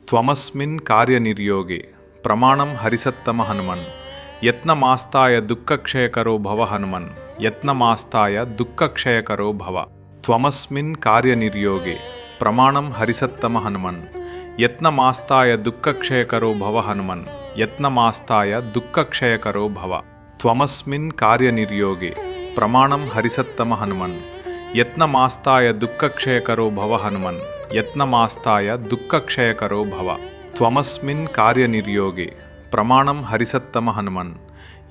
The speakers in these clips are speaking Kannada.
ತ್ವಮಸ್ಮಿನ್ ಕಾರ್ಯನಿರ್ಯೋಗೆ ಪ್ರಮಾಣಂ ಹರಿಸತ್ತಮ ಹನುಮನ್ ಯತ್ನಮಾಸ್ತಾಯ ದುಃಖಕ್ಷಯಕರೋ ಭವ ಹನುಮನ್ ಯತ್ನಮಾಸ್ತಾಯ ದುಃಖಕ್ಷಯಕರೋ ಭವ ತ್ವಮಸ್ಮಿನ್ ಕಾರ್ಯನಿರ್ಯೋಗೆ ಪ್ರಮಾಣಂ ಹರಿಸತ್ತಮ ಹನುಮನ್ ಯತ್ನಮಾಸ್ತಾಯ ದುಃಖಕ್ಷಯಕರೋ ಭವ ಹನುಮನ್ ಯತ್ನಮಾಸ್ತಾಯ ದುಃಖಕ್ಷಯಕರೋ ಭವ ತ್ವಮಸ್ಮಿನ್ ಕಾರ್ಯನಿರ್ಯೋಗೆ ಪ್ರಮಾಣಂ ಹರಿಸತ್ತಮ ಹನುಮನ್ ಯತ್ನಮಾಸ್ತಾಯ ದುಃಖಕ್ಷಯಕರೋ ಭವ ಹನುಮನ್ ಯತ್ನಮಾಸ್ತಾಯ ದುಃಖಕ್ಷಯಕರೋ ಭವ ತ್ವಮಸ್ಮಿನ್ ಕಾರ್ಯನಿರ್ಯೋಗೆ ಪ್ರಮಾಣಂ ಹರಿಸತ್ತಮ ಹನುಮನ್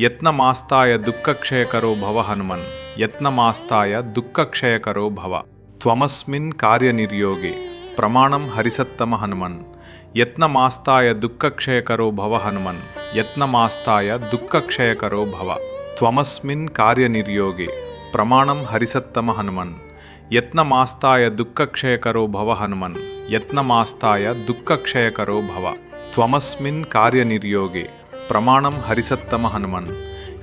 ಯತ್ನಮಾಸ್ತಾಯ ದುಃಖಕ್ಷಯಕರೋ ಭವ ಹನುಮನ್ ಯತ್ನಮಾಸ್ತಾಯ ದುಃಖಕ್ಷಯಕರೋ ಭವ ತ್ವಮಸ್ಮಿನ್ ಕಾರ್ಯನಿರ್ಯೋಗೆ ಪ್ರಮಾಣಂ ಹರಿಸತ್ತಮ ಹನುಮನ್ ಯತ್ನಮಾಸ್ತಾಯ ದುಃಖಕ್ಷಯಕರೋ ಭವ ಹನುಮನ್ ಯತ್ನಮಾಸ್ತಾಯ ದುಃಖಕ್ಷಯಕರೋ ಭವ ತ್ವಮಸ್ಮಿನ್ ಕಾರ್ಯನಿರ್ಯೋಗೆ ಪ್ರಮಾಣಂ ಹರಿಸತ್ತಮ ಹನುಮನ್ ಯತ್ನಮಾಸ್ತಾಯ ದುಃಖಕ್ಷಯಕರೋ ಭವ ಹನುಮನ್ ಯತ್ನಮಾಸ್ತಾಯ ದುಃಖಕ್ಷಯಕರೋ ಭವ ತ್ವಮಸ್ಮಿನ್ ಕಾರ್ಯನಿರ್ಯೋಗೆ ಪ್ರಮಾಣಂ ಹರಿಸತ್ತಮ ಹನುಮನ್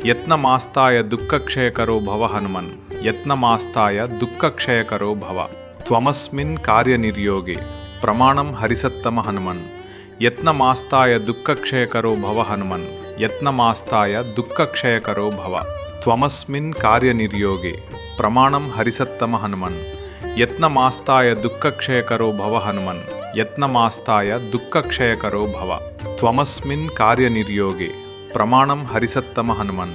ಯತ್ನಮಾಸ್ತಾಯ ದುಃಖಕ್ಷಯಕರೋ ಭವ ಹನುಮನ್ ಯತ್ನಮಾಸ್ತಾಯ ದುಃಖಕ್ಷಯಕರೋ ಭವ ತ್ವಮಸ್ಮಿನ್ ಕಾರ್ಯನಿರ್ಯೋಗೆ ಪ್ರಮಾಣಂ ಹರಿಸತ್ತಮ ಹನುಮನ್ ಯತ್ನಮಾಸ್ತಾಯ ದುಃಖಕ್ಷಯಕರೋ ಭವ ಹನುಮನ್ ಯತ್ನಮಾಸ್ತಾಯ ದುಃಖಕ್ಷಯಕರೋ ಭವ ತ್ವಮಸ್ಮಿನ್ ಕಾರ್ಯನಿರ್ಯೋಗೆ ಪ್ರಮಾಣಂ ಹರಿಸತ್ತಮ ಹನುಮನ್ ಯತ್ನಮಾಸ್ತಾಯ ದುಃಖಕ್ಷಯಕರೋ ಭವ ಹನುಮನ್ ಯತ್ನಮಾಸ್ತಾಯ ದುಃಖಕ್ಷಯಕರೋ ಭವ ತ್ವಮಸ್ಮಿನ್ ಕಾರ್ಯನಿರ್ಯೋಗೆ ಪ್ರಮಾಣಂ ಹರಿಸತ್ತಮ ಹನುಮನ್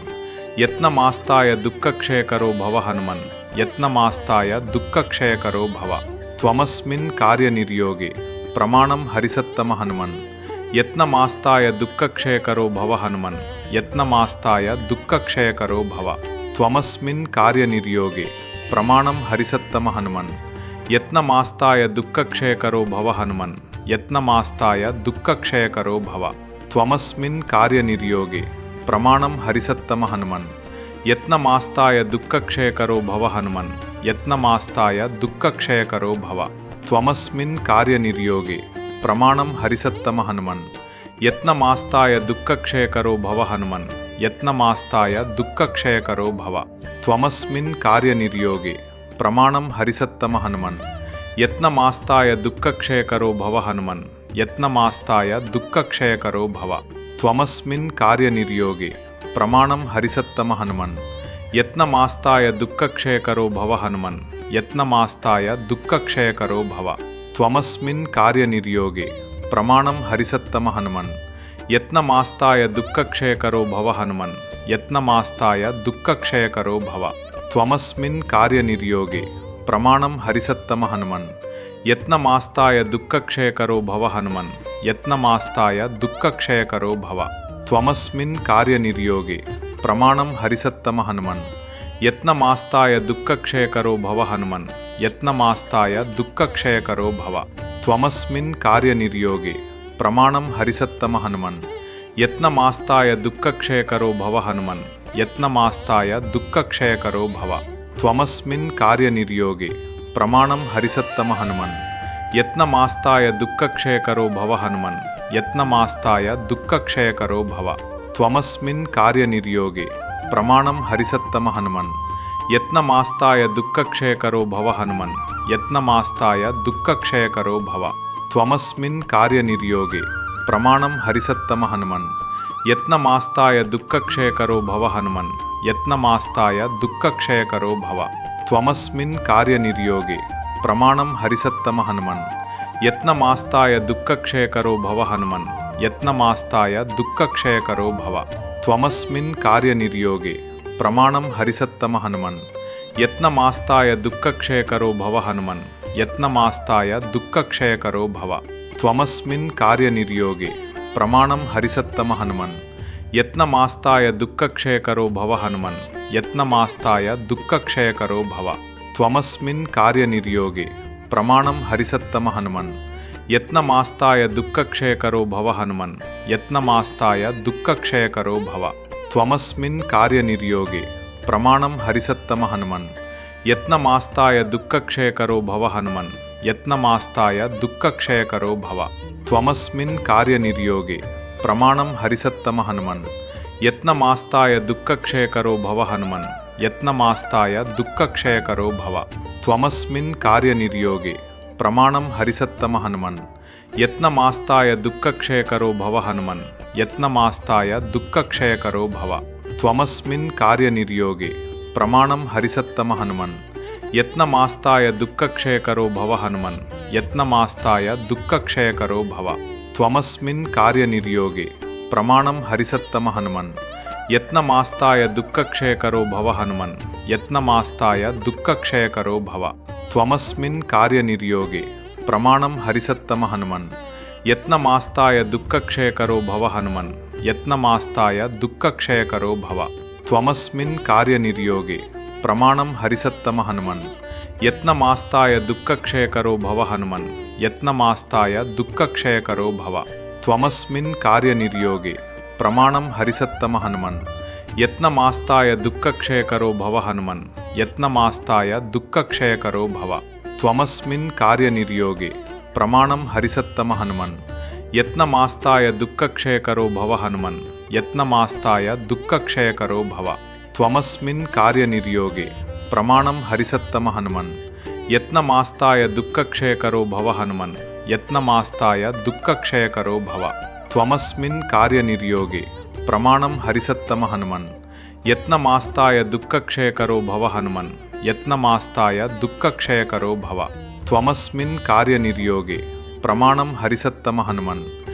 ಯತ್ನಮಾಸ್ತಾಯ ದುಃಖಕ್ಷಯಕರೋ ಭವ ಹನುಮನ್ ಯತ್ನಮಾಸ್ತಾಯ ದುಃಖಕ್ಷಯಕರೋ ಭವ ತ್ವಮಸ್ಮಿನ್ ಕಾರ್ಯನಿರ್ಯೋಗೆ ಪ್ರಮಾಣಂ ಹರಿಸತ್ತಮ ಹನುಮನ್ ಯತ್ನಮಾಸ್ತಾಯ ದುಃಖಕ್ಷಯಕರೋ ಭವ ಹನುಮನ್ ಯತ್ನಮಾಸ್ತಾಯ ದುಃಖಕ್ಷಯಕರೋ ಭವ ತ್ವಮಸ್ಮಿನ್ ಕಾರ್ಯನಿರ್ಯೋಗೆ ಪ್ರಮಾಣಂ ಹರಿಸತ್ತಮ ಹನುಮನ್ ಯತ್ನಮಾಸ್ತಾಯ ದುಃಖಕ್ಷಯಕರೋ ಭವ ಹನುಮನ್ ಯತ್ನಮಾಸ್ತಾಯ ದುಃಖಕ್ಷಯಕರೋ ಭವ ತ್ವಮಸ್ಮಿನ್ ಕಾರ್ಯನಿರ್ಯೋಗೆ ಪ್ರಮಾಣಂ ಹರಿಸತ್ತಮ ಹನುಮನ್ ಯತ್ನಮಾಸ್ತಾಯ ದುಃಖಕ್ಷಯಕರೋ ಭವ ಹನುಮನ್ ಯತ್ನಮಾಸ್ತಾಯ ದುಃಖಕ್ಷಯಕರೋ ಭವ ತ್ವಮಸ್ಮಿನ್ ಕಾರ್ಯನಿರ್ಯೋಗೆ ಪ್ರಮಾಣಂ ಹರಿಸತ್ತಮ ಹನುಮನ್ ಯತ್ನಮಾಸ್ತಾಯ ದುಃಖಕ್ಷಯಕರೋ ಭವ ಹನುಮನ್ ಯತ್ನಮಾಸ್ತಾಯ ದುಃಖಕ್ಷಯಕರೋ ಭವ ತ್ವಮಸ್ಮಿನ್ ಕಾರ್ಯನಿರ್ಯೋಗೆ ಪ್ರಮಾಣಂ ಹರಿಸತ್ತಮ ಹನುಮನ್ ಯತ್ನಮಾಸ್ತಾಯ ದುಃಖಕ್ಷಯಕರೋ ಭವ ಹನುಮನ್ ಯತ್ನಮಾಸ್ತಾಯ ದುಃಖಕ್ಷಯಕರೋ ಭವ ತ್ವಮಸ್ಮಿನ್ ಕಾರ್ಯನಿರ್ಯೋಗೆ ಪ್ರಮಾಣಂ ಹರಿಸತ್ತಮ ಹನುಮನ್ ಯತ್ನಮಾಸ್ತಾಯ ದುಃಖಕ್ಷಯಕರೋ ಭವ ಹನುಮನ್ ಯತ್ನಮಾಸ್ತಾಯ ದುಃಖಕ್ಷಯಕರೋ ಭವ ತ್ವಮಸ್ಮಿನ್ ಕಾರ್ಯನಿರ್ಯೋಗೆ ಪ್ರಮಾಣಂ ಹರಿಸತ್ತಮ ಹನುಮನ್ ಯತ್ನಮಾಸ್ತಾಯ ದುಃಖಕ್ಷಯಕರೋ ಭವ ಹನುಮನ್ ಯತ್ನಮಾಸ್ತಾಯ ದುಃಖಕ್ಷಯಕರೋ ಭವ ತ್ವಮಸ್ಮಿನ್ ಕಾರ್ಯನಿರ್ಯೋಗೆ ಪ್ರಮಾಣಂ ಹರಿಸತ್ತಮ ಹನುಮನ್ ಯತ್ನಮಾಸ್ತಾಯ ದುಃಖಕ್ಷಯಕರೋ ಭವ ಹನುಮನ್ ಯತ್ನಮಾಸ್ತಾಯ ದುಃಖಕ್ಷಯಕರೋ ಭವ ತ್ವಮಸ್ಮಿನ್ ಕಾರ್ಯನಿರ್ಯೋಗೆ ಪ್ರಮಾಣಂ ಹರಿಸತ್ತಮ ಹನುಮನ್ ಯತ್ನಮಾಸ್ತಾಯ ದುಃಖಕ್ಷಯಕರೋ ಭವ ಹನುಮನ್ ಯತ್ನಮಾಸ್ತಾಯ ದುಃಖಕ್ಷಯಕರೋ ಭವ ತ್ವಮಸ್ಮಿನ್ ಕಾರ್ಯನಿರ್ಯೋಗೆ ಪ್ರಮಾಣಂ ಹರಿಸತ್ತಮ ಹನುಮನ್ ಯತ್ನಮಾಸ್ತಾಯ ದುಃಖಕ್ಷಯಕರೋ ಭವ ಹನುಮನ್ ಯತ್ನಮಾಸ್ತಾಯ ದುಃಖಕ್ಷಯಕರೋ ಭವ ತ್ವಮಸ್ಮಿನ್ ಕಾರ್ಯನಿರ್ಯೋಗೆ ಪ್ರಮಾಣಂ ಹರಿಸತ್ತಮ ಹನುಮನ್ ಯತ್ನಮಾಸ್ತಾಯ ದುಃಖಕ್ಷಯಕರೋ ಭವ ಹನುಮನ್ ಯತ್ನಮಾಸ್ತಾಯ ದುಃಖಕ್ಷಯಕರೋ ಭವ ತ್ವಮಸ್ಮಿನ್ ಕಾರ್ಯನಿರ್ಯೋಗೆ ಪ್ರಮಾಣಂ ಹರಿಸತ್ತಮ ಹನುಮನ್ ಯತ್ನಮಾಸ್ತಾಯ ದುಃಖಕ್ಷಯಕರೋ ಭವ ಹನುಮನ್ ಯತ್ನಮಾಸ್ತಾಯ ದುಃಖಕ್ಷಯಕರೋ ಭವ ತ್ವಮಸ್ಮಿನ್ ಕಾರ್ಯನಿರ್ಯೋಗೆ ಪ್ರಮಾಣಂ ಹರಿಸತ್ತಮ ಹನುಮನ್ ಯತ್ನಮಾಸ್ತಾಯ ದುಃಖಕ್ಷಯಕರೋ ಭವ ಹನುಮನ್ ಯತ್ನಮಾಸ್ತಾಯ ದುಃಖಕ್ಷಯಕರೋ ಭವ ತ್ವಮಸ್ಮಿನ್ ಕಾರ್ಯನಿರ್ಯೋಗೆ ಪ್ರಮಾಣಂ ಹರಿಸತ್ತಮ ಹನುಮನ್ ಯತ್ನಮಾಸ್ತಾಯ ದುಃಖಕ್ಷಯಕರೋ ಭವ ಹನುಮನ್ ಯತ್ನಮಾಸ್ತಾಯ ದುಃಖಕ್ಷಯಕರೋ ಭವ ತ್ವಮಸ್ಮಿನ್ ಕಾರ್ಯನಿರ್ಯೋಗೆ ಪ್ರಮಾಣಂ ಹರಿಸತ್ತಮ ಹನುಮನ್ ಯತ್ನಮಾಸ್ತಾಯ ದುಃಖಕ್ಷಯಕರೋ ಭವ ಹನುಮನ್ ಯತ್ನಮಾಸ್ತಾಯ ದುಃಖಕ್ಷಯಕರೋ ಭವ ತ್ವಮಸ್ಮಿನ್ ಕಾರ್ಯನಿರ್ಯೋಗೆ ಪ್ರಮಾಣಂ ಹರಿಸತ್ತಮ ಹನುಮನ್ ಯತ್ನಮಾಸ್ತಾಯ ದುಃಖಕ್ಷಯಕರೋ ಭವ ಹನುಮನ್ ಯತ್ನಮಾಸ್ತಾಯ ದುಃಖಕ್ಷಯಕರೋ ಭವ ತ್ವಮಸ್ಮಿನ್ ಕಾರ್ಯನಿರ್ಯೋಗೆ ಪ್ರಮಾಣಂ ಹರಿಸತ್ತಮ ಹನುಮನ್ ಯತ್ನಮಾಸ್ತಾಯ ದುಃಖಕ್ಷಯಕರೋ ಭವ ಹನುಮನ್ ಯತ್ನಮಾಸ್ತಾಯ ದುಃಖಕ್ಷಯಕರೋ ಭವ ತ್ವಮಸ್ಮಿನ್ ಕಾರ್ಯನಿರ್ಯೋಗೆ ಪ್ರಮಾಣಂ ಹರಿಸತ್ತಮ ಹನುಮನ್ ಯತ್ನಮಾಸ್ತಾಯ ದುಃಖಕ್ಷಯಕರೋ ಭವ ಹನುಮನ್ ಯತ್ನಮಾಸ್ತಾಯ ದುಃಖಕ್ಷಯಕರೋ ಭವ ತ್ವಮಸ್ಮಿನ್ ಕಾರ್ಯನಿರ್ಯೋಗೆ ಪ್ರಮಾಣಂ ಹರಿಸತ್ತಮ ಹನುಮನ್ ಯತ್ನಮಾಸ್ತಾಯ ದುಃಖಕ್ಷಯಕರೋ ಭವ ಹನುಮನ್ ಯತ್ನಮಾಸ್ತಾಯ ದುಃಖಕ್ಷಯಕರೋ ಭವ ತ್ವಮಸ್ಮಿನ್ ಕಾರ್ಯನಿರ್ಯೋಗೆ ಪ್ರಮಾಣಂ ಹರಿಸತ್ತಮ ಹನುಮನ್ ಯತ್ನಮಾಸ್ತಾಯ ದುಃಖಕ್ಷಯಕರೋ ಭವ ಹನುಮನ್ ಯತ್ನಮಾಸ್ತಾಯ ದುಃಖಕ್ಷಯಕರೋ ಭವ ತ್ವಮಸ್ಮಿನ್ ಕಾರ್ಯನಿರ್ಯೋಗೆ ಪ್ರಮಾಣಂ ಹರಿಸತ್ತಮ ಹನುಮನ್ ಯತ್ನಮಾಸ್ತಾಯ ದುಃಖಕ್ಷಯಕರೋ ಭವ ಹನುಮನ್ ಯತ್ನಮಾಸ್ತಾಯ ದುಃಖಕ್ಷಯಕರೋ ಭವ ತ್ವಮಸ್ಮಿನ್ ಕಾರ್ಯನಿರ್ಯೋಗೆ ಪ್ರಮಾಣಂ ಹರಿಸತ್ತಮ ಹನುಮನ್ ಯತ್ನಮಾಸ್ತಾಯ ದುಃಖಕ್ಷಯಕರೋ ಭವ ಹನುಮನ್ ಯತ್ನಮಾಸ್ತಾಯ ದುಃಖಕ್ಷಯಕರೋ ಭವ ತ್ವಮಸ್ಮಿನ್ ಕಾರ್ಯನಿರ್ಯೋಗೆ ಪ್ರಮಾಣಂ ಹರಿಸತ್ತಮ ಹನುಮನ್ ಯತ್ನಮಾಸ್ತಾಯ ದುಃಖಕ್ಷಯಕರೋ ಭವ ಹನುಮನ್ ಯತ್ನಮಾಸ್ತಾಯ ದುಃಖಕ್ಷಯಕರೋ ಭವ ತ್ವಮಸ್ಮಿನ್ ಕಾರ್ಯನಿರ್ಯೋಗೆ ಪ್ರಮಾಣಂ ಹರಿಸತ್ತಮ ಹನುಮನ್ ಯತ್ನಮಾಸ್ತಾಯ ದುಃಖಕ್ಷಯಕರೋ ಭವ ಹನುಮನ್ ಯತ್ನಮಾಸ್ತಾಯ ದುಃಖಕ್ಷಯಕರೋ ಭವ ತ್ವಮಸ್ಮಿನ್ ಕಾರ್ಯನಿರ್ಯೋಗೆ ಪ್ರಮಾಣಂ ಹರಿಸತ್ತಮ ಹನುಮನ್ ಯತ್ನಮಾಸ್ತಾಯ ದುಃಖಕ್ಷಯಕರೋ ಭವ ಹನುಮನ್ ಯತ್ನಮಾಸ್ತಾಯ ದುಃಖಕ್ಷಯಕರೋ ಭವ ತ್ವಮಸ್ಮಿನ್ ಕಾರ್ಯನಿರ್ಯೋಗೆ ಪ್ರಮಾಣಂ ಹರಿಸತ್ತಮ ಹನುಮನ್ ಯತ್ನಮಾಸ್ತಾಯ ದುಃಖಕ್ಷಯಕರೋ ಭವ ಹನುಮನ್ ಯತ್ನಮಾಸ್ತಾಯ ದುಃಖಕ್ಷಯಕರೋ ಭವ ತ್ವಮಸ್ಮಿನ್ ಕಾರ್ಯನಿರ್ಯೋಗೆ ಪ್ರಮಾಣಂ ಹರಿಸತ್ತಮ ಹನುಮನ್ ಯತ್ನಮಾಸ್ತಾಯ ದುಃಖಕ್ಷಯಕರೋ ಭವ ಹನುಮನ್ ಯತ್ನಮಾಸ್ತಾಯ ದುಃಖಕ್ಷಯಕರೋ ಭವ ತ್ವಮಸ್ಮಿನ್ ಕಾರ್ಯನಿರ್ಯೋಗೆ ಪ್ರಮಾಣಂ ಹರಿಸತ್ತಮ ಹನುಮನ್ ಯತ್ನಮಾಸ್ತಾಯ ದುಃಖಕ್ಷಯಕರೋ ಭವ ಹನುಮನ್ ಯತ್ನಮಾಸ್ತಾಯ ದುಃಖಕ್ಷಯಕರೋ ಭವ ತ್ವಮಸ್ಮಿನ್ ಕಾರ್ಯನಿರ್ಯೋಗೆ ಪ್ರಮಾಣಂ ಹರಿಸತ್ತಮ ಹನುಮನ್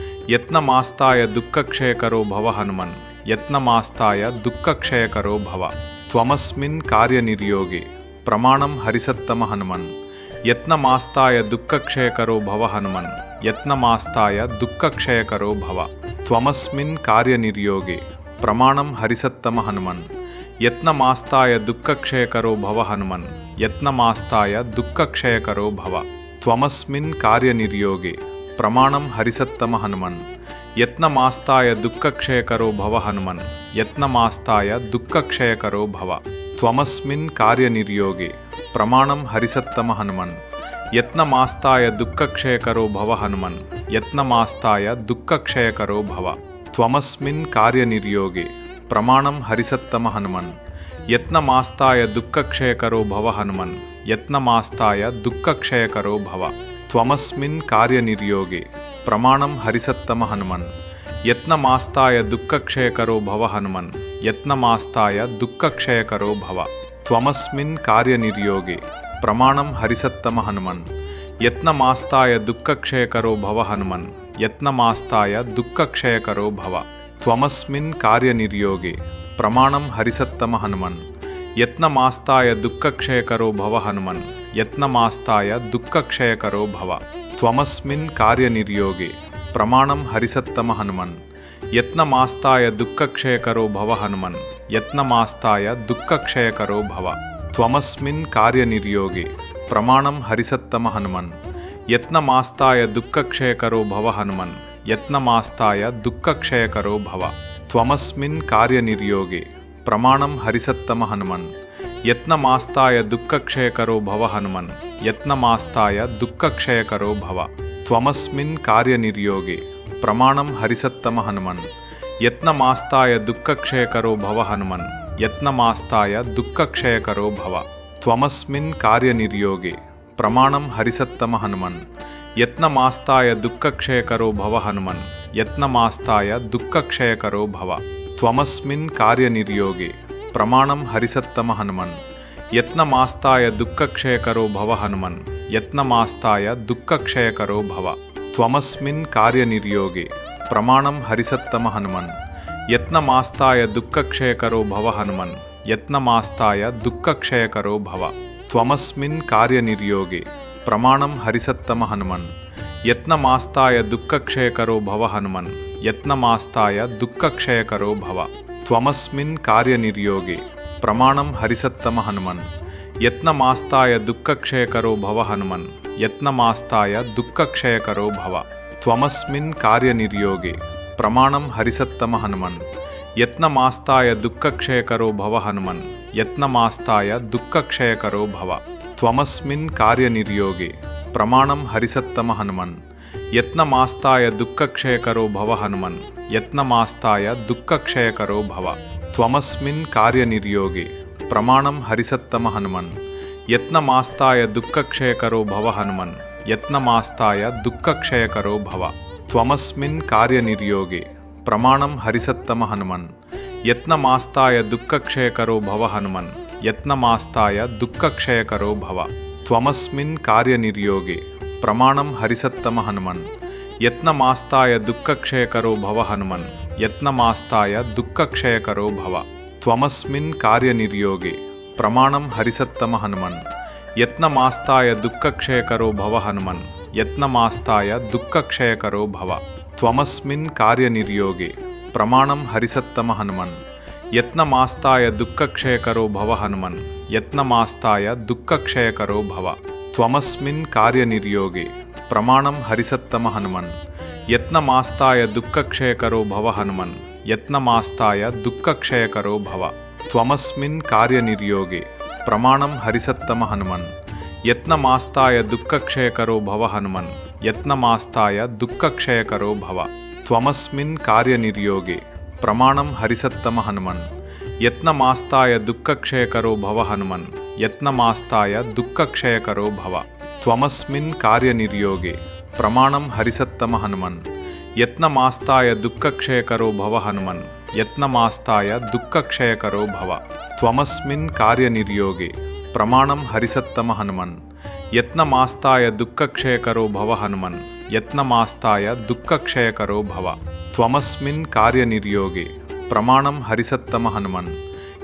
ಯತ್ನಮಾಸ್ತಾಯ ದುಃಖಕ್ಷಯಕರೋ ಭವ ಹನುಮನ್ ಯತ್ನಮಾಸ್ತಾಯ ದುಃಖಕ್ಷಯಕರೋ ಭವ ತ್ವಮಸ್ಮಿನ್ ಕಾರ್ಯನಿರ್ಯೋಗೆ ಪ್ರಮಾಣಂ ಹರಿಸತ್ತಮ ಹನುಮನ್ ಯತ್ನಮಾಸ್ತಾಯ ದುಃಖಕ್ಷಯಕರೋ ಭವ ಹನುಮನ್ ಯತ್ನಮಾಸ್ತಾಯ ದುಃಖಕ್ಷಯಕರೋ ಭವ ತ್ವಮಸ್ಮಿನ್ ಕಾರ್ಯನಿರ್ಯೋಗೆ ಪ್ರಮಾಣಂ ಹರಿಸತ್ತಮ ಹನುಮನ್ ಯತ್ನಮಾಸ್ತಾಯ ದುಃಖಕ್ಷಯಕರೋ ಭವ ಹನುಮನ್ ಯತ್ನಮಾಸ್ತಾಯ ದುಃಖಕ್ಷಯಕರೋ ಭವ ತ್ವಮಸ್ಮಿನ್ ಕಾರ್ಯನಿರ್ಯೋಗೆ ಪ್ರಮಾಣಂ ಹರಿಸತ್ತಮ ಹನುಮನ್ ಯತ್ನಮಾಸ್ತಾಯ ದುಃಖಕ್ಷಯಕರೋ ಭವ ಹನುಮನ್ ಯತ್ನಮಾಸ್ತಾಯ ದುಃಖಕ್ಷಯಕರೋ ಭವ ತ್ವಮಸ್ಮಿನ್ ಕಾರ್ಯನಿರ್ಯೋಗೆ ಪ್ರಮಾಣಂ ಹರಿಸತ್ತಮ ಹನುಮನ್ ಯತ್ನಮಾಸ್ತಾಯ ದುಃಖಕ್ಷಯಕರೋ ಭವ ಹನುಮನ್ ಯತ್ನಮಾಸ್ತಾಯ ದುಃಖಕ್ಷಯಕರೋ ಭವ ತ್ವಮಸ್ಮಿನ್ ಕಾರ್ಯನಿರ್ಯೋಗೆ ಪ್ರಮಾಣಂ ಹರಿಸತ್ತಮ ಹನುಮನ್ ಯತ್ನಮಾಸ್ತಾಯ ದುಃಖಕ್ಷಯಕರೋ ಭವ ಹನುಮನ್ ಯತ್ನಮಾಸ್ತಾಯ ದುಃಖಕ್ಷಯಕರೋ ಭವ ತ್ವಮಸ್ಮಿನ್ ಕಾರ್ಯನಿರ್ಯೋಗೆ ಪ್ರಮಾಣಂ ಹರಿಸತ್ತಮ ಹನುಮನ್ ಯತ್ನಮಾಸ್ತಾಯ ದುಃಖಕ್ಷಯಕರೋ ಭವ ಹನುಮನ್ ಯತ್ನಮಾಸ್ತಾಯ ದುಃಖಕ್ಷಯಕರೋ ಭವ ತ್ವಮಸ್ಮಿನ್ ಕಾರ್ಯನಿರ್ಯೋಗೆ ಪ್ರಮಾಣಂ ಹರಿಸತ್ತಮ ಹನುಮನ್ ಯತ್ನಮಾಸ್ತಾಯ ದುಃಖಕ್ಷಯಕರೋ ಭವ ಹನುಮನ್ ಯತ್ನಮಾಸ್ತಾಯ ದುಃಖಕ್ಷಯಕರೋ ಭವ ತ್ವಮಸ್ಮಿನ್ ಕಾರ್ಯನಿರ್ಯೋಗೆ ಪ್ರಮಾಣಂ ಹರಿಸತ್ತಮ ಹನುಮನ್ ಯತ್ನಮಾಸ್ತಾಯ ದುಃಖಕ್ಷಯಕರೋ ಭವ ಹನುಮನ್ ಯತ್ನಮಾಸ್ತಾಯ ದುಃಖಕ್ಷಯಕರೋ ಭವ ತ್ವಮಸ್ಮಿನ್ ಕಾರ್ಯನಿರ್ಯೋಗೆ ಪ್ರಮಾಣಂ ಹರಿಸತ್ತಮ ಹನುಮನ್ ಯತ್ನಮಾಸ್ತಾಯ ದುಃಖಕ್ಷಯಕರೋ ಭವ ಹನುಮನ್ ಯತ್ನಮಾಸ್ತಾಯ ದುಃಖಕ್ಷಯಕರೋ ಭವ ತ್ವಮಸ್ಮಿನ್ ಕಾರ್ಯನಿರ್ಯೋಗೆ ಪ್ರಮಾಣಂ ಹರಿಸತ್ತಮ ಹನುಮನ್ ಯತ್ನಮಾಸ್ತಾಯ ದುಃಖಕ್ಷಯಕರೋ ಭವ ಹನುಮನ್ ಯತ್ನಮಾಸ್ತಾಯ ದುಃಖಕ್ಷಯಕರೋ ಭವ ತ್ವಮಸ್ಮಿನ್ ಕಾರ್ಯನಿರ್ಯೋಗೆ ಪ್ರಮಾಣಂ ಹರಿಸತ್ತಮ ಹನುಮನ್ ಯತ್ನಮಾಸ್ತಾಯ ದುಃಖಕ್ಷಯಕರೋ ಭವ ಹನುಮನ್ ಯತ್ನಮಾಸ್ತಾಯ ದುಃಖಕ್ಷಯಕರೋ ಭವ ತ್ವಮಸ್ಮಿನ್ ಕಾರ್ಯನಿರ್ಯೋಗೆ ಪ್ರಮಾಣಂ ಹರಿಸತ್ತಮ ಹನುಮನ್ ಯತ್ನಮಾಸ್ತಾಯ ದುಃಖಕ್ಷಯಕರೋ ಭವ ಹನುಮನ್ ಯತ್ನಮಾಸ್ತಾಯ ದುಃಖಕ್ಷಯಕರೋ ಭವ ತ್ವಮಸ್ಮಿನ್ ಕಾರ್ಯನಿರ್ಯೋಗೆ ಪ್ರಮಾಣಂ ಹರಿಸತ್ತಮ ಹನುಮನ್ ಯತ್ನಮಾಸ್ತಾಯ ದುಃಖಕ್ಷಯಕರೋ ಭವ ಹನುಮನ್ ಯತ್ನಮಾಸ್ತಾಯ ದುಃಖಕ್ಷಯಕರೋ ಭವ ತ್ವಮಸ್ಮಿನ್ ಕಾರ್ಯನಿರ್ಯೋಗೆ ಪ್ರಮಾಣಂ ಹರಿಸತ್ತಮ ಹನುಮನ್ ಯತ್ನಮಾಸ್ತಾಯ ದುಃಖಕ್ಷಯಕರೋ ಭವ ಹನುಮನ್ ಯತ್ನಮಾಸ್ತಾಯ ದುಃಖಕ್ಷಯಕರೋ ಭವ ತ್ವಮಸ್ಮಿನ್ ಕಾರ್ಯನಿರ್ಯೋಗೆ ಪ್ರಮಾಣಂ ಹರಿಸತ್ತಮ ಹನುಮನ್ ಯತ್ನಮಾಸ್ತಾಯ ದುಃಖಕ್ಷಯಕರೋ ಭವ ಹನುಮನ್ ಯತ್ನಮಾಸ್ತಾಯ ದುಃಖಕ್ಷಯಕರೋ ಭವ ತ್ವಮಸ್ಮಿನ್ ಕಾರ್ಯನಿರ್ಯೋಗೆ ಪ್ರಮಾಣಂ ಹರಿಸತ್ತಮ ಹನುಮನ್ ಯತ್ನಮಾಸ್ತಾಯ ದುಃಖಕ್ಷಯಕರೋ ಭವ ಹನುಮನ್ ಯತ್ನಮಾಸ್ತಾಯ ದುಃಖಕ್ಷಯಕರೋ ಭವ ತ್ವಮಸ್ಮಿನ್ ಕಾರ್ಯನಿರ್ಯೋಗೆ ಪ್ರಮಾಣಂ ಹರಿಸತ್ತಮ ಹನುಮನ್ ಯತ್ನಮಾಸ್ತಾಯ ದುಃಖಕ್ಷಯಕರೋ ಭವ ಹನುಮನ್ ಯತ್ನಮಾಸ್ತಾಯ ದುಃಖಕ್ಷಯಕರೋ ಭವ ತ್ವಮಸ್ಮಿನ್ ಕಾರ್ಯನಿರ್ಯೋಗೆ ಪ್ರಮಾಣಂ ಹರಿಸತ್ತಮ ಹನುಮನ್ ಯತ್ನಮಾಸ್ತಾಯ ದುಃಖಕ್ಷಯಕರೋ ಭವ ಹನುಮನ್ ಯತ್ನಮಾಸ್ತಾಯ ದುಃಖಕ್ಷಯಕರೋ ಭವ ತ್ವಮಸ್ಮಿನ್ ಕಾರ್ಯನಿರ್ಯೋಗೆ ಪ್ರಮಾಣಂ ಹರಿಸತ್ತಮ ಹನುಮನ್ ಯತ್ನಮಾಸ್ತಾಯ ದುಃಖಕ್ಷಯಕರೋ ಭವ ಹನುಮನ್ ಯತ್ನಮಾಸ್ತಾಯ ದುಃಖಕ್ಷಯಕರೋ ಭವ ತ್ವಮಸ್ಮಿನ್ ಕಾರ್ಯನಿರ್ಯೋಗೆ ಪ್ರಮಾಣಂ ಹರಿಸತ್ತಮ ಹನುಮನ್ ಯತ್ನಮಾಸ್ತಾಯ ದುಃಖಕ್ಷಯಕರೋ ಭವ ಹನುಮನ್ ಯತ್ನಮಾಸ್ತಾಯ ದುಃಖಕ್ಷಯಕರೋ ಭವ. ತ್ವಮಸ್ಮಿನ್ ಕಾರ್ಯನಿರ್ಯೋಗೆ ಪ್ರಮಾಣಂ ಹರಿಸತ್ತಮ ಹನುಮನ್. ಯತ್ನಮಾಸ್ತಾಯ ದುಃಖಕ್ಷಯಕರೋ ಭವ ಹನುಮನ್. ಯತ್ನಮಾಸ್ತಾಯ ದುಃಖಕ್ಷಯಕರೋ ಭವ. ತ್ವಮಸ್ಮಿನ್ ಕಾರ್ಯನಿರ್ಯೋಗೆ ಪ್ರಮಾಣಂ ಹರಿಸತ್ತಮ ಹನುಮನ್. ಯತ್ನಮಾಸ್ತಾಯ ದುಃಖಕ್ಷಯಕರೋ ಭವ ಹನುಮನ್. ಯತ್ನಮಾಸ್ತಾಯ ದುಃಖಕ್ಷಯಕರೋ ಭವ. ತ್ವಮಸ್ಮಿನ್ ಕಾರ್ಯನಿರ್ಯೋಗೆ ಪ್ರಮಾಣಂ ಹರಿಸತ್ತಮ ಹನುಮನ್. ಯತ್ನಮಾಸ್ತಾಯ ದುಃಖಕ್ಷಯಕರೋ ಭವ ಹನುಮನ್. ಯತ್ನಮಾಸ್ತಾಯ ದುಃಖಕ್ಷಯಕರೋ ಭವ. ತ್ವಮಸ್ಮಿನ್ ಕಾರ್ಯನಿರ್ಯೋಗೆ ಪ್ರಮಾಣಂ ಹರಿಸತ್ತಮ ಹನುಮನ್. ಯತ್ನಮಾಸ್ತಾಯ ದುಃಖಕ್ಷಯಕರೋ ಭವ ಹನುಮನ್. ಯತ್ನಮಾಸ್ತಾಯ ದುಃಖಕ್ಷಯಕರೋ ಭವ. ತ್ವಮಸ್ಮಿನ್ ಕಾರ್ಯನಿರ್ಯೋಗೆ ಪ್ರಮಾಣಂ ಹರಿಸತ್ತಮ ಹನುಮನ್. ಯತ್ನಮಾಸ್ತಾಯ ದುಃಖಕ್ಷಯಕರೋ ಭವ ಹನುಮನ್. ಯತ್ನಮಾಸ್ತಾಯ ದುಃಖಕ್ಷಯಕರೋ ಭವ. ತ್ವಮಸ್ಮಿನ್ ಕಾರ್ಯನಿರ್ಯೋಗೆ ಪ್ರಮಾಣಂ ಹರಿಸತ್ತಮ ಹನುಮನ್. ಯತ್ನಮಾಸ್ತಾಯ ದುಃಖಕ್ಷಯಕರೋ ಭವ ಹನುಮನ್. ಯತ್ನಮಾಸ್ತಾಯ ದುಃಖಕ್ಷಯಕರೋ ಭವ. ತ್ವಮಸ್ಮಿನ್ ಕಾರ್ಯನಿರ್ಯೋಗೆ ಪ್ರಮಾಣಂ ಹರಿಸತ್ತಮ ಹನುಮನ್. ಯತ್ನಮಾಸ್ತಾಯ ದುಃಖಕ್ಷಯಕರೋ ಭವ ಹನುಮನ್. ಯತ್ನಮಾಸ್ತಾಯ ದುಃಖಕ್ಷಯಕರೋ ಭವ. ತ್ವಮಸ್ಮಿನ್ ಕಾರ್ಯನಿರ್ಯೋಗೆ ಪ್ರಮಾಣಂ ಹರಿಸತ್ತಮ ಹನುಮನ್. ಯತ್ನಮಾಸ್ತಾಯ ದುಃಖಕ್ಷಯಕರೋ ಭವ ಹನುಮನ್. ಯತ್ನಮಾಸ್ತಾಯ ದುಃಖಕ್ಷಯಕರೋ ಭವ. ತ್ವಮಸ್ಮಿನ್ ಕಾರ್ಯನಿರ್ಯೋಗೆ ಪ್ರಮಾಣಂ ಹರಿಸತ್ತಮ ಹನುಮನ್. ಯತ್ನಮಾಸ್ತಾಯ ದುಃಖಕ್ಷಯಕರೋ ಭವ ಹನುಮನ್. ಯತ್ನಮಾಸ್ತಾಯ ದುಃಖಕ್ಷಯಕರೋ ಭವ. ತ್ವಮಸ್ಮಿನ್ ಕಾರ್ಯನಿರ್ಯೋಗೆ ಪ್ರಮಾಣಂ ಹರಿಸತ್ತಮ ಹನುಮನ್.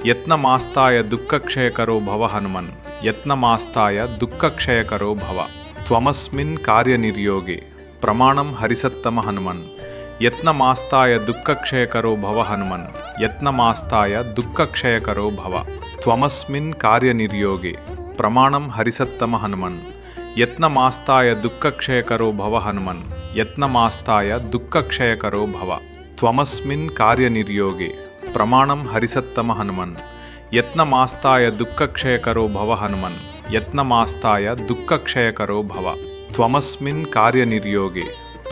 ಯತ್ನಮಾಸ್ತಾಯ ದುಃಖಕ್ಷಯಕರೋ ಭವ ಹನುಮನ್. ಯತ್ನಮಾಸ್ತಾಯ ದುಃಖಕ್ಷಯಕರೋ ಭವ. ತ್ವಮಸ್ಮಿನ್ ಕಾರ್ಯನಿರ್ಯೋಗೆ ಪ್ರಮಾಣಂ ಹರಿಸತ್ತಮ ಹನುಮನ್. ಯತ್ನಮಾಸ್ತಾಯ ದುಃಖಕ್ಷಯಕರೋ ಭವ ಹನುಮನ್. ಯತ್ನಮಾಸ್ತಾಯ ದುಃಖಕ್ಷಯಕರೋ ಭವ. ತ್ವಮಸ್ಮಿನ್ ಕಾರ್ಯನಿರ್ಯೋಗೆ ಪ್ರಮಾಣಂ ಹರಿಸತ್ತಮ ಹನುಮನ್. ಯತ್ನಮಾಸ್ತಾಯ ದುಃಖಕ್ಷಯಕರೋ ಭವ ಹನುಮನ್. ಯತ್ನಮಾಸ್ತಾಯ ದುಃಖಕ್ಷಯಕರೋ ಭವ. ತ್ವಮಸ್ಮಿನ್ ಕಾರ್ಯನಿರ್ಯೋಗೆ ಪ್ರಮಾಣಂ ಹರಿಸತ್ತಮ ಹನುಮನ್. ಯತ್ನಮಾಸ್ತಾಯ ದುಃಖಕ್ಷಯಕರೋ ಭವ ಹನುಮನ್. ಯತ್ನಮಾಸ್ತಾಯ ದುಃಖಕ್ಷಯಕರೋ ಭವ. ತ್ವಮಸ್ಮಿನ್ ಕಾರ್ಯನಿರ್ಯೋಗೆ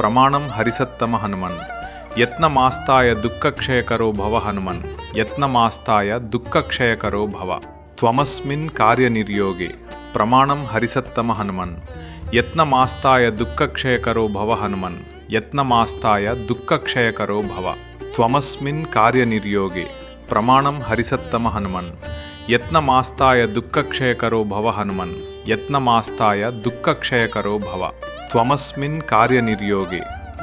ಪ್ರಮಾಣಂ ಹರಿಸತ್ತಮ ಹನುಮನ್. ಯತ್ನಮಾಸ್ತಾಯ ದುಃಖಕ್ಷಯಕರೋ ಭವ ಹನುಮನ್. ಯತ್ನಮಾಸ್ತಾಯ ದುಃಖಕ್ಷಯಕರೋ ಭವ. ತ್ವಮಸ್ಮಿನ್ ಕಾರ್ಯನಿರ್ಯೋಗೆ ಪ್ರಮಾಣಂ ಹರಿಸತ್ತಮ ಹನುಮನ್. ಯತ್ನಮಾಸ್ತಾಯ ದುಃಖಕ್ಷಯಕರೋ ಭವ ಹನುಮನ್. ಯತ್ನಮಾಸ್ತಾಯ ದುಃಖಕ್ಷಯಕರೋ ಭವ. ತ್ವಮಸ್ಮಿನ್ ಕಾರ್ಯನಿರ್ಯೋಗೆ ಪ್ರಮಾಣಂ ಹರಿಸತ್ತಮ ಹನುಮನ್. ಯತ್ನಮಾಸ್ತಾಯ ದುಃಖಕ್ಷಯಕರೋ ಭವ ಹನುಮನ್. ಯತ್ನಮಾಸ್ತಾಯ ದುಃಖಕ್ಷಯಕರೋ ಭವ. ತ್ವಮಸ್ಮಿನ್ ಕಾರ್ಯನಿರ್ಯೋಗೆ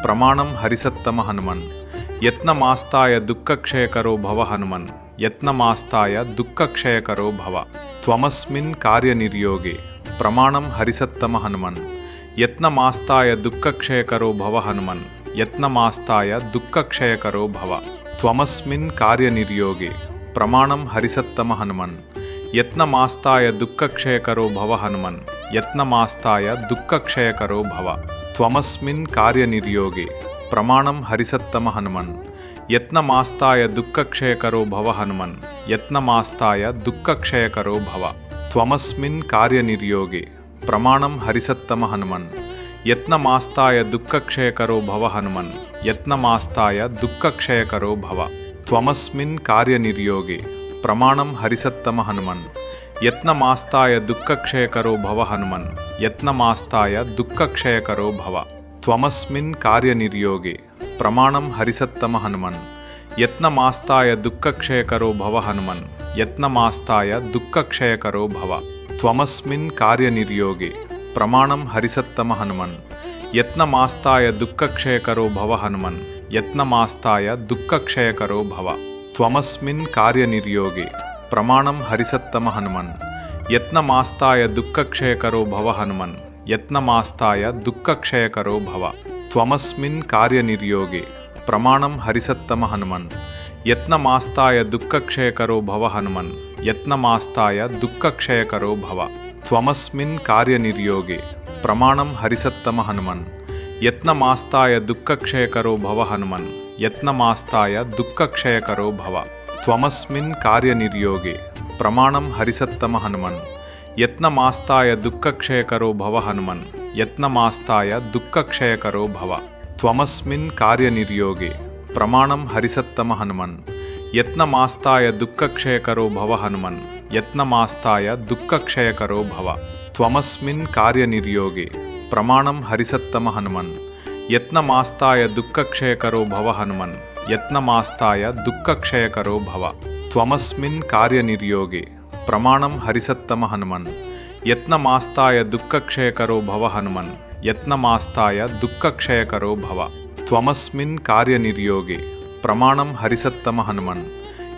ಪ್ರಮಾಣಂ ಹರಿಸತ್ತಮ ಹನುಮನ್. ಯತ್ನಮಾಸ್ತಾಯ ದುಃಖಕ್ಷಯಕರೋ ಭವ ಹನುಮನ್. ಯತ್ನಮಾಸ್ತಾಯ ದುಃಖಕ್ಷಯಕರೋ ಭವ. ತ್ವಮಸ್ಮಿನ್ ಕಾರ್ಯನಿರ್ಯೋಗೆ ಪ್ರಮಾಣಂ ಹರಿಸತ್ತಮ ಹನುಮನ್. ಯತ್ನಮಾಸ್ತಾಯ ದುಃಖಕ್ಷಯಕರೋ ಭವ ಹನುಮನ್. ಯತ್ನಮಾಸ್ತಾಯ ದುಃಖಕ್ಷಯಕರೋ ಭವ. ತ್ವಮಸ್ಮಿನ್ ಕಾರ್ಯನಿರ್ಯೋಗೆ ಪ್ರಮಾಣಂ ಹರಿಸತ್ತಮ ಹನುಮನ್. ಯತ್ನಮಾಸ್ತಾಯ ದುಃಖಕ್ಷಯಕರೋ ಭವ ಹನುಮನ್. ಯತ್ನಮಾಸ್ತಾಯ ದುಃಖಕ್ಷಯಕರೋ ಭವ. ತ್ವಮಸ್ಮಿನ್ ಕಾರ್ಯನಿರ್ಯೋಗೆ ಪ್ರಮಾಣಂ ಹರಿಸತ್ತಮ ಹನುಮನ್. ಯತ್ನಮಾಸ್ತಾಯ ದುಃಖಕ್ಷಯಕರೋ ಭವ ಹನುಮನ್. ಯತ್ನಮಾಸ್ತಾಯ ದುಃಖಕ್ಷಯಕರೋ ಭವ. ತ್ವಮಸ್ಮಿನ್ ಕಾರ್ಯನಿರ್ಯೋಗೆ ಪ್ರಮಾಣಂ ಹರಿಸತ್ತಮ ಹನುಮನ್. ಯತ್ನಮಾಸ್ತಾಯ ದುಃಖಕ್ಷಯಕರೋ ಭವ ಹನುಮನ್. ಯತ್ನಮಾಸ್ತಾಯ ದುಃಖಕ್ಷಯಕರೋ ಭವ. ತ್ವಮಸ್ಮಿನ್ ಕಾರ್ಯನಿರ್ಯೋಗೆ ಪ್ರಮಾಣಂ ಹರಿಸತ್ತಮ ಹನುಮನ್. ಯತ್ನಮಾಸ್ತಾಯ ದುಃಖಕ್ಷಯಕರೋ ಭವ ಹನುಮನ್. ಯತ್ನಮಾಸ್ತಾಯ ದುಃಖಕ್ಷಯಕರೋ ಭವ. ತ್ವಮಸ್ಮಿನ್ ಕಾರ್ಯನಿರ್ಯೋಗೆ ಪ್ರಮಾಣಂ ಹರಿಸತ್ತಮ ಹನುಮನ್. ಯತ್ನಮಾಸ್ತಾಯ ದುಃಖಕ್ಷಯಕರೋ ಭವ ಹನುಮನ್. ಯತ್ನಮಾಸ್ತಾಯ ದುಃಖಕ್ಷಯಕರೋ ಭವ. ತ್ವಮಸ್ಮಿನ್ ಕಾರ್ಯನಿರ್ಯೋಗೆ ಪ್ರಮಾಣಂ ಹರಿಸತ್ತಮ ಹನುಮನ್. ಯತ್ನಮಾಸ್ತಾಯ ದುಃಖಕ್ಷಯಕರೋ ಭವ ಹನುಮನ್. ಯತ್ನಮಾಸ್ತಾಯ ದುಃಖಕ್ಷಯಕರೋ ಭವ. ತ್ವಮಸ್ಮಿನ್ ಕಾರ್ಯನಿರ್ಯೋಗೆ ಪ್ರಮಾಣಂ ಹರಿಸತ್ತಮ ಹನುಮನ್. ಯತ್ನಮಾಸ್ತಾಯ ದುಃಖಕ್ಷಯಕರೋ ಭವ ಹನುಮನ್. ಯತ್ನಮಾಸ್ತಾಯ ದುಃಖಕ್ಷಯಕರೋ ಭವ. ತ್ವಮಸ್ಮಿನ್ ಕಾರ್ಯನಿರ್ಯೋಗೆ ಪ್ರಮಾಣಂ ಹರಿಸತ್ತಮ ಹನುಮನ್. ಯತ್ನಮಾಸ್ತಾಯ ದುಃಖಕ್ಷಯಕರೋ ಭವ ಹನುಮನ್. ಯತ್ನಮಾಸ್ತಾಯ ದುಃಖಕ್ಷಯಕರೋ ಭವ. ತ್ವಮಸ್ಮಿನ್ ಕಾರ್ಯನಿರ್ಯೋಗೆ ಪ್ರಮಾಣಂ ಹರಿಸತ್ತಮ ಹನುಮನ್. ಯತ್ನಮಾಸ್ತಾಯ ದುಃಖಕ್ಷಯಕರೋ ಭವ ಹನುಮನ್. ಯತ್ನಮಾಸ್ತಾಯ ದುಃಖಕ್ಷಯಕರೋ ಭವ. ತ್ವಮಸ್ಮಿನ್ ಕಾರ್ಯನಿರ್ಯೋಗೆ ಪ್ರಮಾಣಂ ಹರಿಸತ್ತಮ ಹನುಮನ್. ಯತ್ನಮಾಸ್ತಾಯ ದುಃಖಕ್ಷಯಕರೋ ಭವ ಹನುಮನ್. ಯತ್ನಮಾಸ್ತಾಯ ದುಃಖಕ್ಷಯಕರೋ ಭವ. ತ್ವಮಸ್ಮಿನ್ ಕಾರ್ಯನಿರ್ಯೋಗೆ ಪ್ರಮಾಣಂ ಹರಿಸತ್ತಮ ಹನುಮನ್. ಯತ್ನಮಾಸ್ತಾಯ ದುಃಖಕ್ಷಯಕರೋ ಭವ ಹನುಮನ್. ಯತ್ನಮಾಸ್ತಾಯ ದುಃಖಕ್ಷಯಕರೋ ಭವ. ತ್ವಮಸ್ಮಿನ್ ಕಾರ್ಯನಿರ್ಯೋಗೆ ಪ್ರಮಾಣಂ ಹರಿಸತ್ತಮ ಹನುಮನ್ ಯತ್ನಮಾಸ್ತಾಯ ದುಃಖಕ್ಷಯಕರೋ ಭವ ಹನುಮನ್ ಯತ್ನಮಾಸ್ತಾಯ ದುಃಖಕ್ಷಯಕರೋ ಭವ ತ್ವಮಸ್ಮಿನ್ ಕಾರ್ಯನಿರ್ಯೋಗೆ ಪ್ರಮಾಣಂ ಹರಿಸತ್ತಮ ಹನುಮನ್ ಯತ್ನಮಾಸ್ತಾಯ ದುಃಖಕ್ಷಯಕರೋ ಭವ ಹನುಮನ್ ಯತ್ನಮಾಸ್ತಾಯ ದುಃಖಕ್ಷಯಕರೋ ಭವ ತ್ವಮಸ್ಮಿನ್ ಕಾರ್ಯನಿರ್ಯೋಗೆ ಪ್ರಮಾಣಂ ಹರಿಸತ್ತಮ ಹನುಮನ್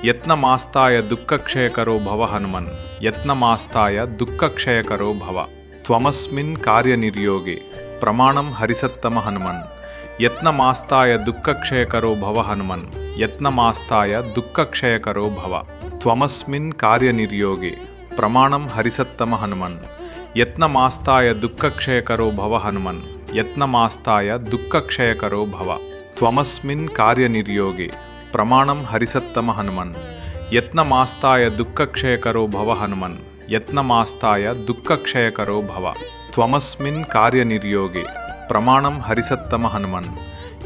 ಯತ್ನಮಾಸ್ತಾಯ ದುಃಖಕ್ಷಯಕರೋ ಭವ ಹನುಮನ್ ಯತ್ನಮಾಸ್ತಾಯ ದುಃಖಕ್ಷಯಕರೋ ಭವ ತ್ವಮಸ್ಮಿನ್ ಕಾರ್ಯನಿರ್ಯೋಗೆ ಪ್ರಮಾಣಂ ಹರಿಸತ್ತಮ ಹನುಮನ್ ಯತ್ನಮಾಸ್ತಾಯ ದುಃಖಕ್ಷಯಕರೋ ಭವ ಹನುಮನ್ ಯತ್ನಮಾಸ್ತಾಯ ದುಃಖಕ್ಷಯಕರೋ ಭವ ತ್ವಮಸ್ಮಿನ್ ಕಾರ್ಯನಿರ್ಯೋಗೆ ಪ್ರಮಾಣಂ ಹರಿಸತ್ತಮ ಹನುಮನ್ ಯತ್ನಮಾಸ್ತಾಯ ದುಃಖಕ್ಷಯಕರೋ ಭವ ಹನುಮನ್ ಯತ್ನಮಾಸ್ತಾಯ ದುಃಖಕ್ಷಯಕರೋ ಭವ ತ್ವಮಸ್ಮಿನ್ ಕಾರ್ಯನಿರ್ಯೋಗೆ ಪ್ರಮಾಣಂ ಹರಿಸತ್ತಮ ಹನುಮನ್ ಯತ್ನಮಾಸ್ತಾಯ ದುಃಖಕ್ಷಯಕರೋ ಭವ ಹನುಮನ್ ಯತ್ನಮಾಸ್ತಾಯ ದುಃಖಕ್ಷಯಕರೋ ಭವ ತ್ವಮಸ್ಮಿನ್ ಕಾರ್ಯನಿರ್ಯೋಗೆ ಪ್ರಮಾಣಂ ಹರಿಸತ್ತಮ ಹನುಮನ್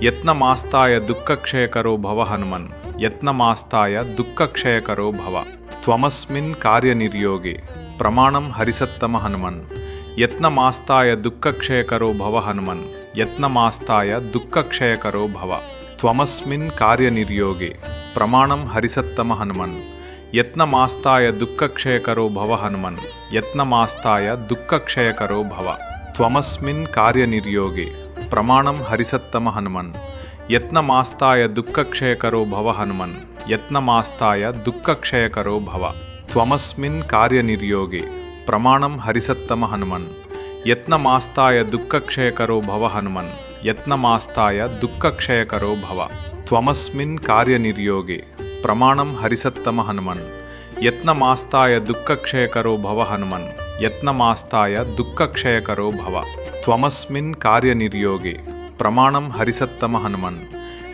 ಯತ್ನಮಾಸ್ತಾಯ ದುಃಖಕ್ಷಯಕರೋ ಭವ ಹನುಮನ್ ಯತ್ನಮಾಸ್ತಾಯ ದುಃಖಕ್ಷಯಕರೋ ಭವ ತ್ವಮಸ್ಮಿನ್ ಕಾರ್ಯನಿರ್ಯೋಗೆ ಪ್ರಮಾಣಂ ಹರಿಸತ್ತಮ ಹನುಮನ್ ಯತ್ನಮಾಸ್ತಾಯ ದುಃಖಕ್ಷಯಕರೋ ಭವ ಹನುಮನ್ ಯತ್ನಮಾಸ್ತಾಯ ದುಃಖಕ್ಷಯಕರೋ ಭವ ತ್ವಮಸ್ಮಿನ್ ಕಾರ್ಯನಿರ್ಯೋಗೆ ಪ್ರಮಾಣಂ ಹರಿಸತ್ತಮ ಹನುಮನ್ ಯತ್ನಮಾಸ್ತಾಯ ದುಃಖಕ್ಷಯಕರೋ ಭವ ಹನುಮನ್ ಯತ್ನಮಾಸ್ತಾಯ ದುಃಖಕ್ಷಯಕರೋ ಭವ ತ್ವಮಸ್ಮಿನ್ ಕಾರ್ಯನಿರ್ಯೋಗೆ ಪ್ರಮಾಣಂ ಹರಿಸತ್ತಮ ಹನುಮನ್ ಯತ್ನಮಾಸ್ತಾಯ ದುಃಖಕ್ಷಯಕರೋ ಭವ ಹನುಮನ್ ಯತ್ನಮಾಸ್ತಾಯ ದುಃಖಕ್ಷಯಕರೋ ಭವ ತ್ವಮಸ್ಮಿನ್ ಕಾರ್ಯನಿರ್ಯೋಗೆ ಪ್ರಮಾಣಂ ಹರಿಸತ್ತಮ ಹನುಮನ್ ಯತ್ನಮಾಸ್ತಾಯ ದುಃಖಕ್ಷಯಕರೋ ಭವ ಹನುಮನ್ ಯತ್ನಮಾಸ್ತಾಯ ದುಃಖಕ್ಷಯಕರೋ ಭವ ತ್ವಮಸ್ಮಿನ್ ಕಾರ್ಯನಿರ್ಯೋಗೆ ಪ್ರಮಾಣಂ ಹರಿಸತ್ತಮ ಹನುಮನ್ ಯತ್ನಮಾಸ್ತಾಯ ದುಃಖಕ್ಷಯಕರೋ ಭವ ಹನುಮನ್ ಯತ್ನಮಾಸ್ತಾಯ ದುಃಖಕ್ಷಯಕರೋ ಭವ ತ್ವಮಸ್ಮಿನ್ ಕಾರ್ಯನಿರ್ಯೋಗೆ ಪ್ರಮಾಣಂ ಹರಿಸತ್ತಮ ಹನುಮನ್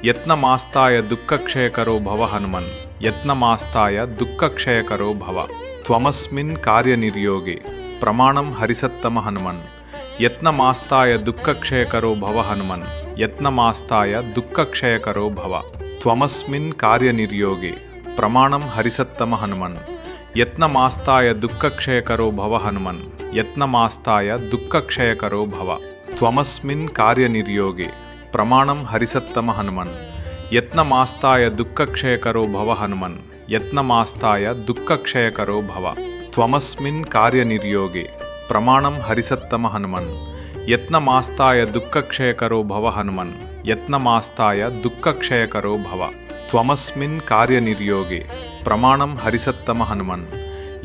ಯತ್ನಮಾಸ್ತಾಯ ದುಃಖಕ್ಷಯಕರೋ ಭವ ಹನುಮನ್ ಯತ್ನಮಾಸ್ತಾಯ ದುಃಖಕ್ಷಯಕರೋ ಭವ ತ್ವಮಸ್ಮಿನ್ ಕಾರ್ಯನಿರ್ಯೋಗೆ ಪ್ರಮಾಣಂ ಹರಿಸತ್ತಮ ಹನುಮನ್ ಯತ್ನಮಾಸ್ತಾಯ ದುಃಖಕ್ಷಯಕರೋ ಭವ ಹನುಮನ್ ಯತ್ನಮಾಸ್ತಾಯ ದುಃಖಕ್ಷಯಕರೋ ಭವ ತ್ವಮಸ್ಮಿನ್ ಕಾರ್ಯನಿರ್ಯೋಗೆ ಪ್ರಮಾಣಂ ಹರಿಸತ್ತಮ ಹನುಮನ್ ಯತ್ನಮಾಸ್ತಾಯ ದುಃಖಕ್ಷಯಕರೋ ಭವ ಹನುಮನ್ ಯತ್ನಮಾಸ್ತಾಯ ದುಃಖಕ್ಷಯಕರೋ ಭವ ತ್ವಮಸ್ಮಿನ್ ಕಾರ್ಯನಿರ್ಯೋಗೆ ಪ್ರಮಾಣಂ ಹರಿಸತ್ತಮ ಹನುಮನ್ ಯತ್ನಮಾಸ್ತಾಯ ದುಃಖಕ್ಷಯಕರೋ ಭವ ಹನುಮನ್ ಯತ್ನಮಾಸ್ತಾಯ ದುಃಖಕ್ಷಯಕರೋ ಭವ ತ್ವಮಸ್ಮಿನ್ ಕಾರ್ಯನಿರ್ಯೋಗೆ ಪ್ರಮಾಣಂ ಹರಿಸತ್ತಮ ಹನುಮನ್ ಯತ್ನಮಾಸ್ತಾಯ ದುಃಖಕ್ಷಯಕರೋ ಭವ ಹನುಮನ್ ಯತ್ನಮಾಸ್ತಾಯ ದುಃಖಕ್ಷಯಕರೋ ಭವ ತ್ವಮಸ್ಮಿನ್ ಕಾರ್ಯನಿರ್ಯೋಗೆ ಪ್ರಮಾಣಂ ಹರಿಸತ್ತಮ ಹನುಮನ್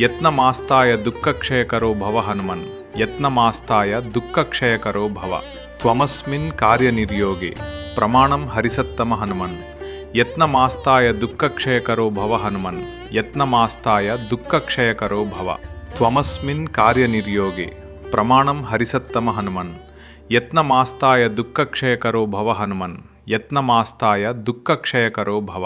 ಯತ್ನಮಾಸ್ತಾಯ ದುಃಖಕ್ಷಯಕರೋ ಭವ ಹನುಮನ್ ಯತ್ನಮಾಸ್ತಾಯ ದುಃಖಕ್ಷಯಕರೋ ಭವ ತ್ವಮಸ್ಮಿನ್ ಕಾರ್ಯನಿರ್ಯೋಗೆ ಪ್ರಮಾಣಂ ಹರಿಸತ್ತಮ ಹನುಮನ್ ಯತ್ನಮಾಸ್ತಾಯ ದುಃಖಕ್ಷಯಕರೋ ಭವ ಹನುಮನ್ ಯತ್ನಮಾಸ್ತಾಯ ದುಃಖಕ್ಷಯಕರೋ ಭವ ತ್ವಮಸ್ಮಿನ್ ಕಾರ್ಯನಿರ್ಯೋಗೆ ಪ್ರಮಾಣಂ ಹರಿಸತ್ತಮ ಹನುಮನ್ ಯತ್ನಮಾಸ್ತಾಯ ದುಃಖಕ್ಷಯಕರೋ ಭವ ಹನುಮನ್ ಯತ್ನಮಾಸ್ತಾಯ ದುಃಖಕ್ಷಯಕರೋ ಭವ